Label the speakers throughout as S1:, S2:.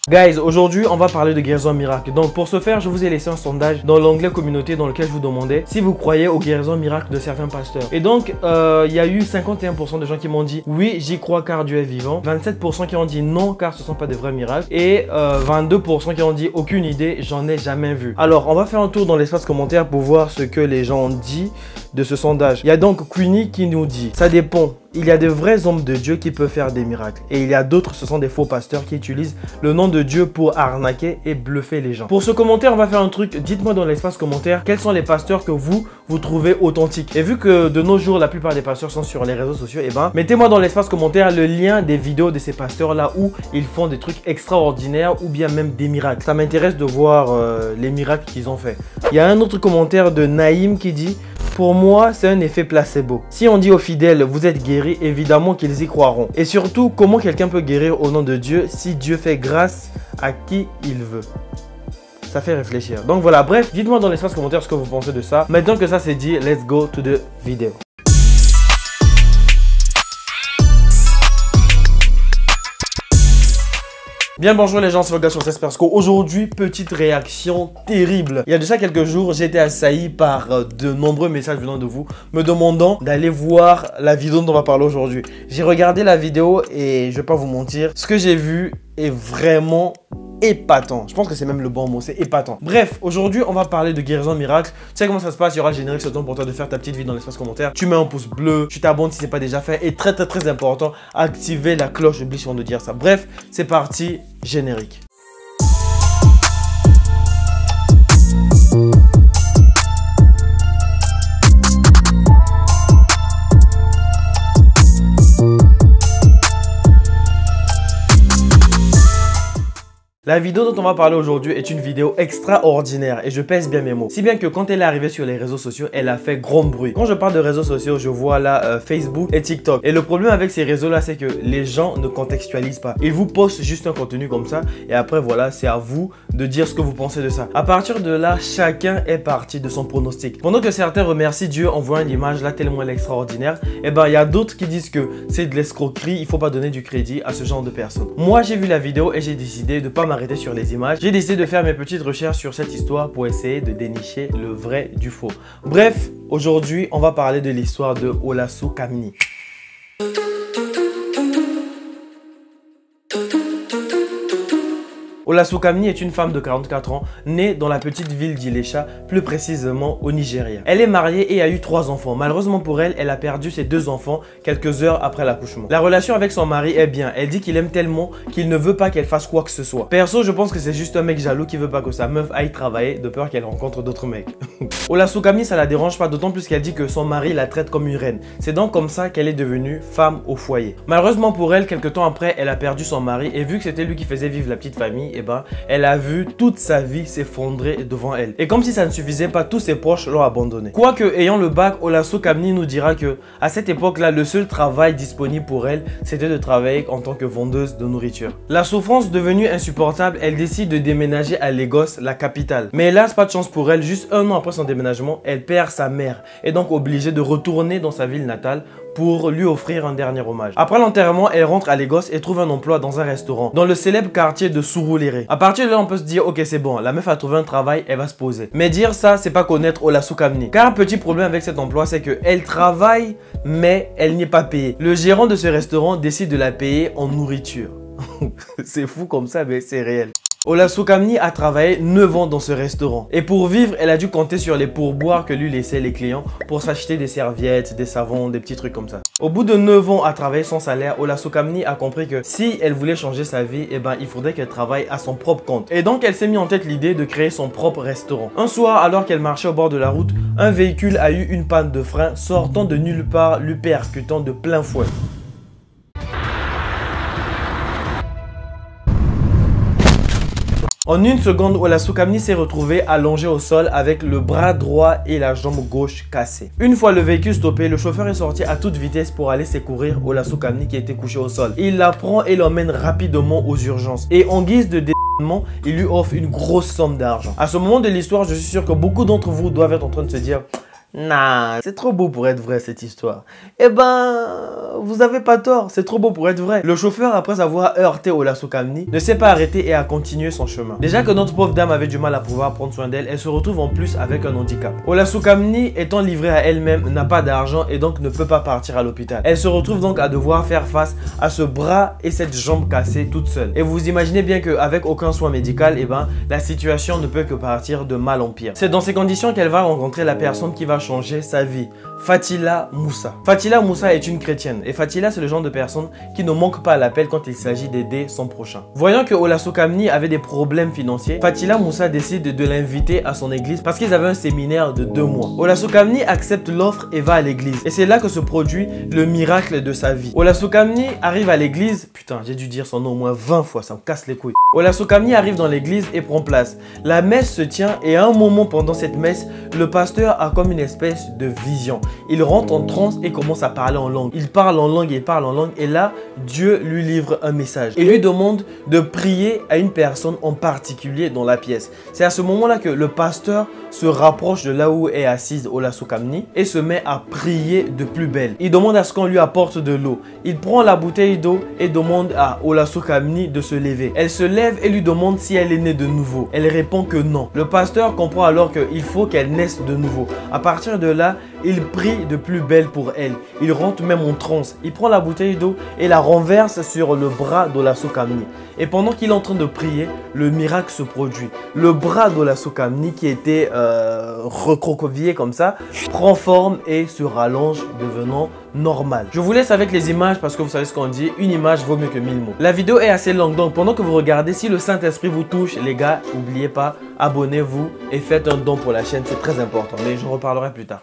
S1: Guys, aujourd'hui on va parler de guérison miracle. Donc pour ce faire, je vous ai laissé un sondage dans l'onglet communauté dans lequel je vous demandais si vous croyez aux guérisons miracles de certains pasteurs. Et donc il y a eu 51% de gens qui m'ont dit oui, j'y crois car Dieu est vivant, 27% qui ont dit non car ce ne sont pas des vrais miracles et 22% qui ont dit aucune idée, j'en ai jamais vu. Alors on va faire un tour dans l'espace commentaire pour voir ce que les gens ont dit de ce sondage. Il y a donc Queenie qui nous dit ça dépend. Il y a de vrais hommes de Dieu qui peuvent faire des miracles. Et il y a d'autres, ce sont des faux pasteurs qui utilisent le nom de Dieu pour arnaquer et bluffer les gens. Pour ce commentaire, on va faire un truc. Dites-moi dans l'espace commentaire quels sont les pasteurs que vous trouvez authentiques. Et vu que de nos jours, la plupart des pasteurs sont sur les réseaux sociaux, et ben, mettez-moi dans l'espace commentaire le lien des vidéos de ces pasteurs là où ils font des trucs extraordinaires ou bien même des miracles. Ça m'intéresse de voir les miracles qu'ils ont fait. Il y a un autre commentaire de Naïm qui dit pour moi, c'est un effet placebo. Si on dit aux fidèles, vous êtes guéris, évidemment qu'ils y croiront. Et surtout, comment quelqu'un peut guérir au nom de Dieu si Dieu fait grâce à qui il veut? Ça fait réfléchir. Donc voilà, bref, dites-moi dans l'espace commentaire ce que vous pensez de ça. Maintenant que ça c'est dit, let's go to the video. Bien bonjour les gens, c'est le gars sur Cespersco. Aujourd'hui, petite réaction terrible. Il y a déjà quelques jours, j'ai été assailli par de nombreux messages venant de vous me demandant d'aller voir la vidéo dont on va parler aujourd'hui. J'ai regardé la vidéo et je vais pas vous mentir, ce que j'ai vu est vraiment épatant. Je pense que c'est même le bon mot, c'est épatant. Bref, aujourd'hui, on va parler de guérison miracle. Tu sais comment ça se passe, il y aura le générique, c'est le temps pour toi de faire ta petite vidéo dans l'espace commentaire. Tu mets un pouce bleu, tu t'abonnes si ce n'est pas déjà fait. Et très important, activer la cloche, j'oublie souvent de dire ça. Bref, c'est parti, générique. La vidéo dont on va parler aujourd'hui est une vidéo extraordinaire et je pèse bien mes mots. Si bien que quand elle est arrivée sur les réseaux sociaux, elle a fait grand bruit. Quand je parle de réseaux sociaux, je vois là Facebook et TikTok. Et le problème avec ces réseaux-là, c'est que les gens ne contextualisent pas. Ils vous postent juste un contenu comme ça et après voilà, c'est à vous de dire ce que vous pensez de ça. À partir de là, chacun est parti de son pronostic. Pendant que certains remercient Dieu en voyant l'image là tellement elle est extraordinaire, et ben il y a d'autres qui disent que c'est de l'escroquerie, il faut pas donner du crédit à ce genre de personnes. Moi, j'ai vu la vidéo et j'ai décidé de pas m'arrêter sur les images. J'ai décidé de faire mes petites recherches sur cette histoire pour essayer de dénicher le vrai du faux. Bref, aujourd'hui, on va parler de l'histoire de Olasu Kamini. Olasu Kamini est une femme de 44 ans, née dans la petite ville d'Ilesha, plus précisément au Nigeria. Elle est mariée et a eu 3 enfants. Malheureusement pour elle, elle a perdu ses 2 enfants quelques heures après l'accouchement. La relation avec son mari est bien. Elle dit qu'il aime tellement qu'il ne veut pas qu'elle fasse quoi que ce soit. Perso, je pense que c'est juste un mec jaloux qui veut pas que sa meuf aille travailler de peur qu'elle rencontre d'autres mecs. Olasu Kamini, ça la dérange pas, d'autant plus qu'elle dit que son mari la traite comme une reine. C'est donc comme ça qu'elle est devenue femme au foyer. Malheureusement pour elle, quelques temps après, elle a perdu son mari et vu que c'était lui qui faisait vivre la petite famille, et ben, elle a vu toute sa vie s'effondrer devant elle. Et comme si ça ne suffisait pas, tous ses proches l'ont abandonnée. Quoique, ayant le bac, Olasu Kamini nous dira que à cette époque-là, le seul travail disponible pour elle, c'était de travailler en tant que vendeuse de nourriture. La souffrance devenue insupportable, elle décide de déménager à Lagos, la capitale. Mais hélas, pas de chance pour elle, juste 1 an après son déménagement, elle perd sa mère et donc obligée de retourner dans sa ville natale pour lui offrir un dernier hommage. Après l'enterrement, elle rentre à Lagos et trouve un emploi dans un restaurant dans le célèbre quartier de Surulere. À partir de là, on peut se dire ok, c'est bon, la meuf a trouvé un travail, elle va se poser. Mais dire ça, c'est pas connaître Olasu Kamini. Car un petit problème avec cet emploi, c'est que elle travaille mais elle n'est pas payée. Le gérant de ce restaurant décide de la payer en nourriture. C'est fou comme ça, mais c'est réel. Olasu Kamini a travaillé 9 ans dans ce restaurant. Et pour vivre, elle a dû compter sur les pourboires que lui laissaient les clients pour s'acheter des serviettes, des savons, des petits trucs comme ça. Au bout de 9 ans à travailler sans salaire, Olasu Kamini a compris que si elle voulait changer sa vie, eh ben, il faudrait qu'elle travaille à son propre compte. Et donc, elle s'est mis en tête l'idée de créer son propre restaurant. Un soir, alors qu'elle marchait au bord de la route, un véhicule a eu une panne de frein sortant de nulle part, lui percutant de plein fouet. En une seconde, Olasu Kamini s'est retrouvé allongé au sol avec le bras droit et la jambe gauche cassés. Une fois le véhicule stoppé, le chauffeur est sorti à toute vitesse pour aller secourir Olasu Kamini qui était couché au sol. Il la prend et l'emmène rapidement aux urgences. Et en guise de il lui offre une grosse somme d'argent. À ce moment de l'histoire, je suis sûr que beaucoup d'entre vous doivent être en train de se dire Nah, c'est trop beau pour être vrai cette histoire. Eh ben, vous avez pas tort, c'est trop beau pour être vrai. Le chauffeur, après avoir heurté Olaso Kamni, ne s'est pas arrêté et a continué son chemin. Déjà que notre pauvre dame avait du mal à pouvoir prendre soin d'elle, elle se retrouve en plus avec un handicap. Olaso Kamni, étant livrée à elle-même, n'a pas d'argent et donc ne peut pas partir à l'hôpital. Elle se retrouve donc à devoir faire face à ce bras et cette jambe cassée toute seule. Et vous imaginez bien qu'avec aucun soin médical, eh ben, la situation ne peut que partir de mal en pire. C'est dans ces conditions qu'elle va rencontrer la personne qui va changer sa vie. Fatila Moussa. Fatila Moussa est une chrétienne et Fatila c'est le genre de personne qui ne manque pas à l'appel quand il s'agit d'aider son prochain. Voyant que Olaso Kamni avait des problèmes financiers, Fatila Moussa décide de l'inviter à son église parce qu'ils avaient un séminaire de 2 mois. Olaso Kamni accepte l'offre et va à l'église et c'est là que se produit le miracle de sa vie. Olaso Kamni arrive à l'église, putain j'ai dû dire son nom au moins 20 fois, ça me casse les couilles. Olaso Kamni arrive dans l'église et prend place. La messe se tient et à un moment pendant cette messe, le pasteur a comme une espèce de vision. Il rentre en transe et commence à parler en langue. Il parle en langue et là, Dieu lui livre un message. Il lui demande de prier à une personne en particulier dans la pièce. C'est à ce moment-là que le pasteur se rapproche de là où est assise Olaso Kamni et se met à prier de plus belle. Il demande à ce qu'on lui apporte de l'eau. Il prend la bouteille d'eau et demande à Olaso Kamni de se lever. Elle se lève et lui demande si elle est née de nouveau. Elle répond que non. Le pasteur comprend alors qu'il faut qu'elle naisse de nouveau. À partir de là, il prie de plus belle pour elle. Il rentre même en transe. Il prend la bouteille d'eau et la renverse sur le bras d'Olaso Kamni. Et pendant qu'il est en train de prier, le miracle se produit. Le bras d'Olaso Kamni qui était recroquevillé comme ça, prend forme et se rallonge devenant normal. Je vous laisse avec les images parce que vous savez ce qu'on dit, une image vaut mieux que 1000 mots. La vidéo est assez longue donc pendant que vous regardez, si le Saint-Esprit vous touche, les gars, n'oubliez pas, abonnez-vous et faites un don pour la chaîne, c'est très important. Mais j'en reparlerai plus tard.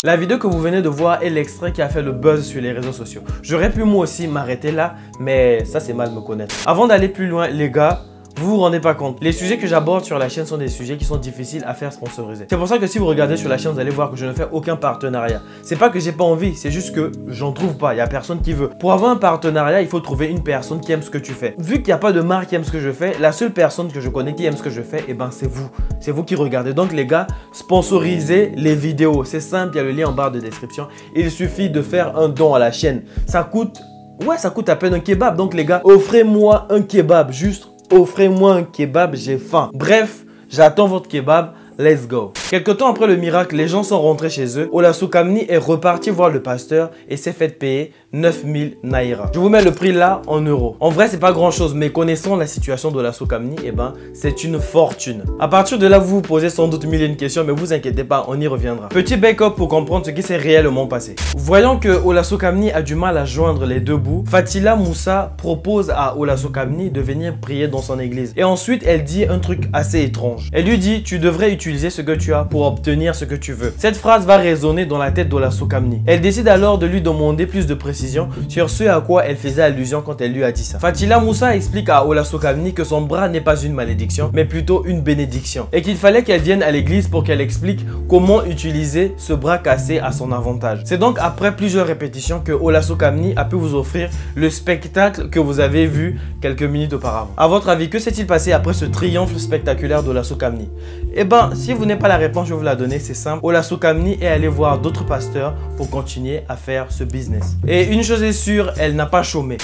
S1: La vidéo que vous venez de voir est l'extrait qui a fait le buzz sur les réseaux sociaux. J'aurais pu moi aussi m'arrêter là, mais ça c'est mal me connaître. Avant d'aller plus loin, les gars, vous vous rendez pas compte. Les sujets que j'aborde sur la chaîne sont des sujets qui sont difficiles à faire sponsoriser. C'est pour ça que si vous regardez sur la chaîne, vous allez voir que je ne fais aucun partenariat. C'est pas que j'ai pas envie, c'est juste que j'en trouve pas. Il y a personne qui veut. Pour avoir un partenariat, il faut trouver une personne qui aime ce que tu fais. Vu qu'il n'y a pas de marque qui aime ce que je fais, la seule personne que je connais qui aime ce que je fais, eh ben c'est vous. C'est vous qui regardez. Donc les gars, sponsorisez les vidéos. C'est simple, il y a le lien en barre de description. Il suffit de faire un don à la chaîne. Ça coûte, ça coûte à peine un kebab. Donc les gars, offrez-moi un kebab. Juste offrez-moi un kebab, j'ai faim. Bref, j'attends votre kebab. Let's go. Quelque temps après le miracle, les gens sont rentrés chez eux. Olaso Kamni est reparti voir le pasteur et s'est fait payer 9000 naira. Je vous mets le prix là en euros. En vrai, c'est pas grand chose, mais connaissant la situation d'Olaso Kamni, eh ben, c'est une fortune. À partir de là, vous vous posez sans doute mille et une questions, mais vous inquiétez pas, on y reviendra. Petit backup pour comprendre ce qui s'est réellement passé. Voyant que Olaso Kamni a du mal à joindre les deux bouts, Fatila Moussa propose à Olaso Kamni de venir prier dans son église. Et ensuite, elle dit un truc assez étrange. Elle lui dit, tu devrais utiliser utiliser ce que tu as pour obtenir ce que tu veux. Cette phrase va résonner dans la tête d'Olasokamni. Elle décide alors de lui demander plus de précision sur ce à quoi elle faisait allusion quand elle lui a dit ça. Fatila Moussa explique à Olasokamni que son bras n'est pas une malédiction, mais plutôt une bénédiction. Et qu'il fallait qu'elle vienne à l'église pour qu'elle explique comment utiliser ce bras cassé à son avantage. C'est donc après plusieurs répétitions que Olasokamni a pu vous offrir le spectacle que vous avez vu quelques minutes auparavant. À votre avis, que s'est-il passé après ce triomphe spectaculaire d'Olasokamni? Eh ben, si vous n'avez pas la réponse, je vais vous la donner, c'est simple. Olasokamni est allée voir d'autres pasteurs pour continuer à faire ce business. Et une chose est sûre, elle n'a pas chômé.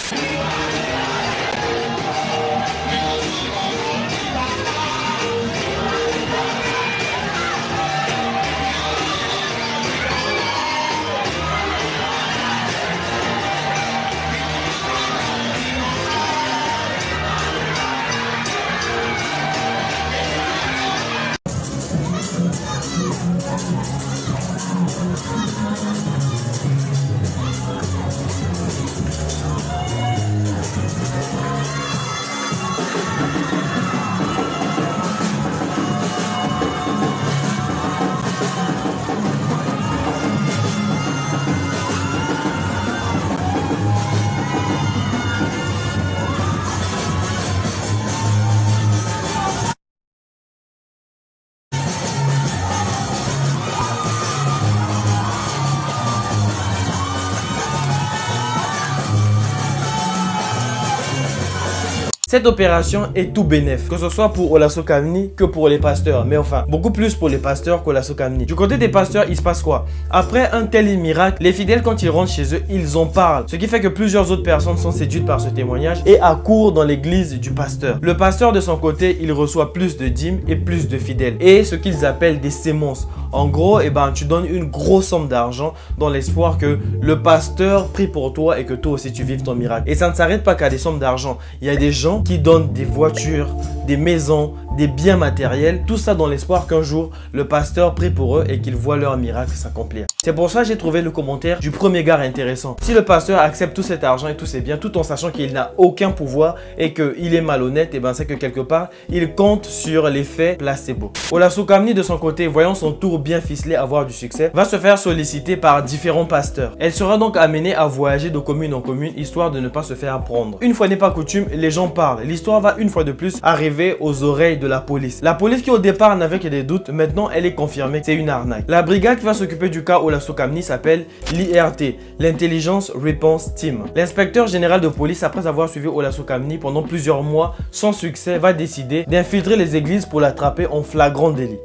S1: Cette opération est tout bénéf, que ce soit pour Olasokamni que pour les pasteurs. Mais enfin, beaucoup plus pour les pasteurs qu'Olasokamni. Du côté des pasteurs, il se passe quoi? Après un tel miracle, les fidèles, quand ils rentrent chez eux, ils en parlent. Ce qui fait que plusieurs autres personnes sont séduites par ce témoignage et accourent dans l'église du pasteur. Le pasteur, de son côté, il reçoit plus de dîmes et plus de fidèles. Et ce qu'ils appellent des sémences. En gros, tu donnes une grosse somme d'argent dans l'espoir que le pasteur prie pour toi et que toi aussi tu vives ton miracle. Et ça ne s'arrête pas qu'à des sommes d'argent. Il y a des gens qui donnent des voitures, des maisons, des biens matériels. Tout ça dans l'espoir qu'un jour, le pasteur prie pour eux et qu'ils voient leur miracle s'accomplir. C'est pour ça que j'ai trouvé le commentaire du premier gars intéressant. Si le pasteur accepte tout cet argent et tous ces biens, tout en sachant qu'il n'a aucun pouvoir et qu'il est malhonnête, c'est que quelque part, il compte sur l'effet placebo. Olasokamni, de son côté, voyant son tour bien ficelé avoir du succès, va se faire solliciter par différents pasteurs. Elle sera donc amenée à voyager de commune en commune, histoire de ne pas se faire prendre. Une fois n'est pas coutume, les gens parlent. L'histoire va une fois de plus arriver aux oreilles de la police. La police qui au départ n'avait que des doutes, maintenant elle est confirmée que c'est une arnaque. La brigade qui va s'occuper du cas Olasokamni s'appelle l'IRT, l'Intelligence Response Team. L'inspecteur général de police, après avoir suivi Olasokamni pendant plusieurs mois sans succès, va décider d'infiltrer les églises pour l'attraper en flagrant délit.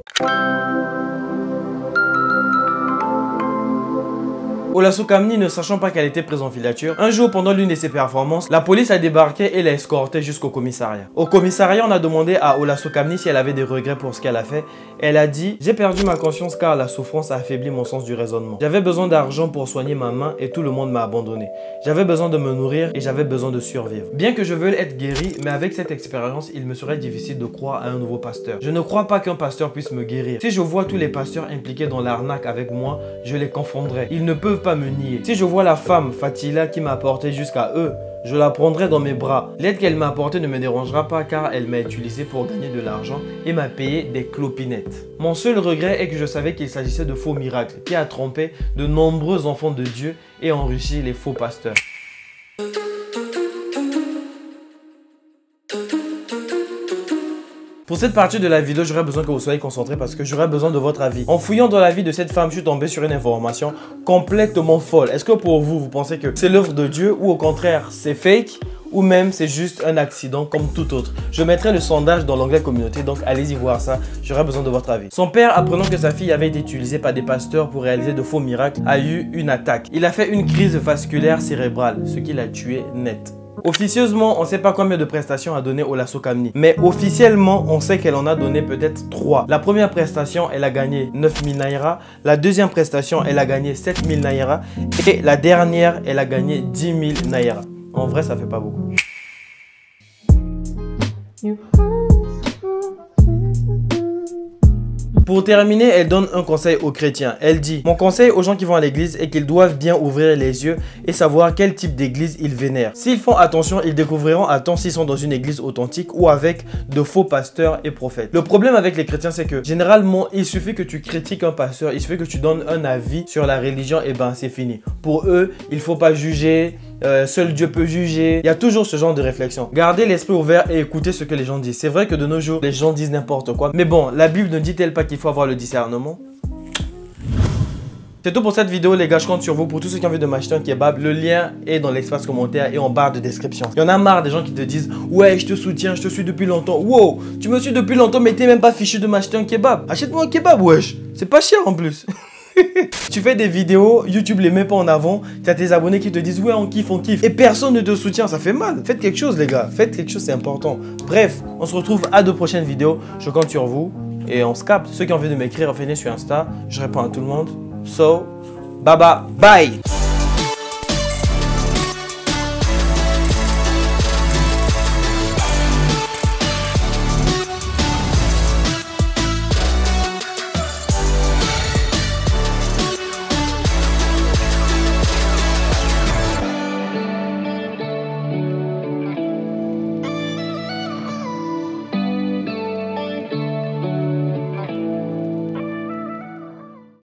S1: Olasokamni, ne sachant pas qu'elle était prise en filature, un jour pendant l'une de ses performances, la police a débarqué et l'a escortée jusqu'au commissariat. Au commissariat, on a demandé à Olasokamni si elle avait des regrets pour ce qu'elle a fait. Elle a dit « J'ai perdu ma conscience car la souffrance a affaibli mon sens du raisonnement. J'avais besoin d'argent pour soigner ma main et tout le monde m'a abandonné. J'avais besoin de me nourrir et j'avais besoin de survivre. Bien que je veuille être guéri, mais avec cette expérience, il me serait difficile de croire à un nouveau pasteur. Je ne crois pas qu'un pasteur puisse me guérir. Si je vois tous les pasteurs impliqués dans l'arnaque avec moi, je les confondrais. Ils ne peuvent pas me nier. Si je vois la femme Fatila qui m'a porté jusqu'à eux, je la prendrai dans mes bras. L'aide qu'elle m'a apportée ne me dérangera pas car elle m'a utilisé pour gagner de l'argent et m'a payé des clopinettes. Mon seul regret est que je savais qu'il s'agissait de faux miracles qui a trompé de nombreux enfants de Dieu et enrichi les faux pasteurs. Pour cette partie de la vidéo, j'aurais besoin que vous soyez concentrés parce que j'aurais besoin de votre avis. En fouillant dans la vie de cette femme, je suis tombé sur une information complètement folle. Est-ce que pour vous, vous pensez que c'est l'œuvre de Dieu ou au contraire, c'est fake ou même c'est juste un accident comme tout autre? Je mettrai le sondage dans l'onglet communauté, donc allez-y voir ça, j'aurai besoin de votre avis. Son père, apprenant que sa fille avait été utilisée par des pasteurs pour réaliser de faux miracles, a eu une attaque. Il a fait une crise vasculaire cérébrale, ce qui l'a tué net. Officieusement, on ne sait pas combien de prestations a donné Olasokamni, mais officiellement, on sait qu'elle en a donné peut-être 3. La première prestation, elle a gagné 9000 naira. La deuxième prestation, elle a gagné 7000 naira. Et la dernière, elle a gagné 10 000 naira. En vrai, ça fait pas beaucoup. Pour terminer, elle donne un conseil aux chrétiens. Elle dit: mon conseil aux gens qui vont à l'église est qu'ils doivent bien ouvrir les yeux et savoir quel type d'église ils vénèrent. S'ils font attention, ils découvriront à temps s'ils sont dans une église authentique ou avec de faux pasteurs et prophètes. Le problème avec les chrétiens, c'est que généralement, il suffit que tu critiques un pasteur, il suffit que tu donnes un avis sur la religion et ben c'est fini. Pour eux, il ne faut pas juger. Seul Dieu peut juger. Il y a toujours ce genre de réflexion. Gardez l'esprit ouvert et écoutez ce que les gens disent. C'est vrai que de nos jours, les gens disent n'importe quoi. Mais bon, la Bible ne dit-elle pas qu'il faut avoir le discernement? C'est tout pour cette vidéo les gars, je compte sur vous. Pour tous ceux qui ont envie de m'acheter un kebab, le lien est dans l'espace commentaire et en barre de description. Il y en a marre des gens qui te disent: ouais, je te soutiens, je te suis depuis longtemps. Wow, tu me suis depuis longtemps mais t'es même pas fichu de m'acheter un kebab. Achète-moi un kebab, wesh. C'est pas cher en plus. Tu fais des vidéos, YouTube les met pas en avant. Tu as tes abonnés qui te disent: ouais, on kiffe, on kiffe. Et personne ne te soutient, ça fait mal. Faites quelque chose les gars, faites quelque chose, c'est important. Bref, on se retrouve à de prochaines vidéos. Je compte sur vous et on se capte. Ceux qui ont envie de m'écrire, venez sur Insta. Je réponds à tout le monde. So, bye bye.